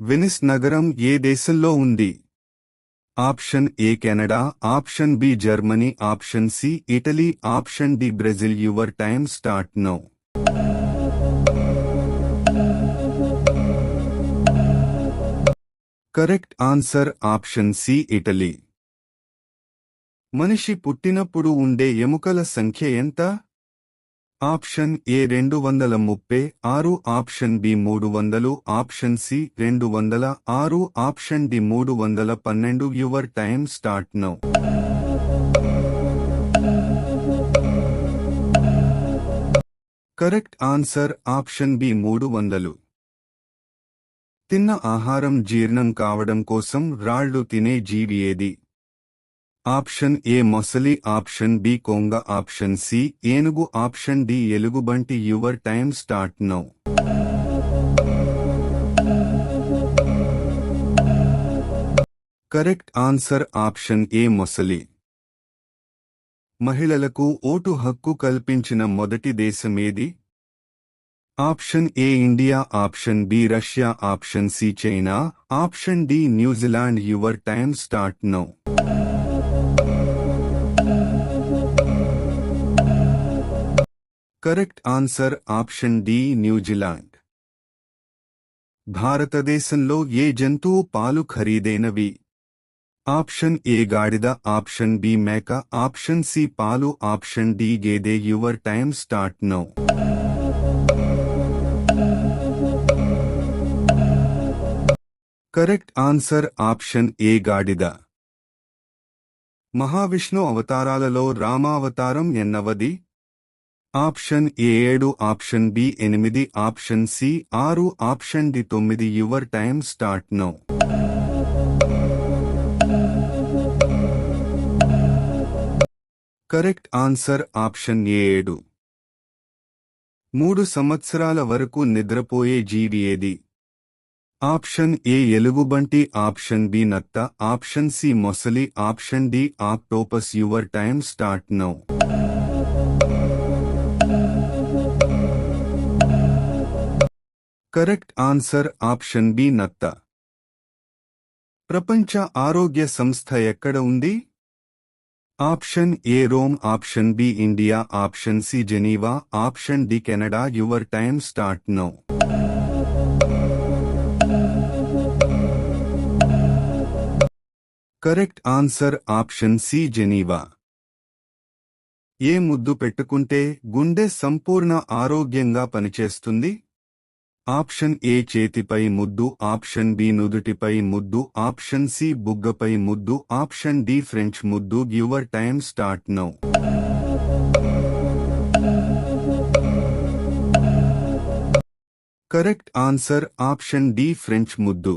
Venice నగరం ఏ దేశంలో ఉంది? Option A Canada, option B Germany, option C Italy, option D Brazil. Your time start now. Correct answer option C Italy. మనిషి పుట్టినప్పుడు ఉండే ఎముకల సంఖ్య ఎంత? Option A 236, option B 300, option C 206, option D 312. Your time start now. Correct answer option B 300. తిన్న ఆహారం జీర్ణం కావడం కోసం రాళ్లు తినే జీవి ఏది? ఆప్షన్ ఏ మొసలి, ఆప్షన్ బి కొంగ, ఆప్షన్ సి ఏనుగు, ఆప్షన్ డి ఎలుగుబంటి. Your time start now. Correct answer option A మొసలి. మహిళలకు ఓటు హక్కు కల్పించిన మొదటి దేశమేది? Option A India, option B Russia, option C China, option D New Zealand. Your time start now. Correct answer option D New Zealand. భారతదేశంలో ఏ జంతువు పాలు ఖరీదైనవి? ఆప్షన్ ఏ గాడిద, ఆప్షన్ బి మేక, ఆప్షన్ సి పాలు, ఆప్షన్ డి గేదె. Your time start now. Correct answer option A గాడిద. మహావిష్ణు అవతారాలలో రామావతారం ఎన్నవది? Option A 7, option B 8, option C 6, option D 9. Your time start now. Correct answer option A 7. 3 సంవత్సరాల వరకు నిద్రపోయే జీవి ఏది? ఆప్షన్ ఏ ఎలుగుబంటి, ఆప్షన్ బి నత్త, ఆప్షన్ సి మొసలి, option D octopus. Your time start now. Correct answer option B నత్త. ప్రపంచ ఆరోగ్య సంస్థ ఎక్కడ ఉంది? Option A Rome, option B India, option C Geneva, option D Canada. Your time start now. Correct answer option C Geneva. ఏ ముద్దు పెట్టుకుంటే గుండె సంపూర్ణ ఆరోగ్యంగా పనిచేస్తుంది? ఆప్షన్ ఏ చేతిపై ముద్దు, ఆప్షన్ బి నుదుటిపై ముద్దు, ఆప్షన్ సి బుగ్గపై ముద్దు, ఆప్షన్ డి ఫ్రెంచ్ ముద్దు. Your time start now. Correct answer option D French ముద్దు.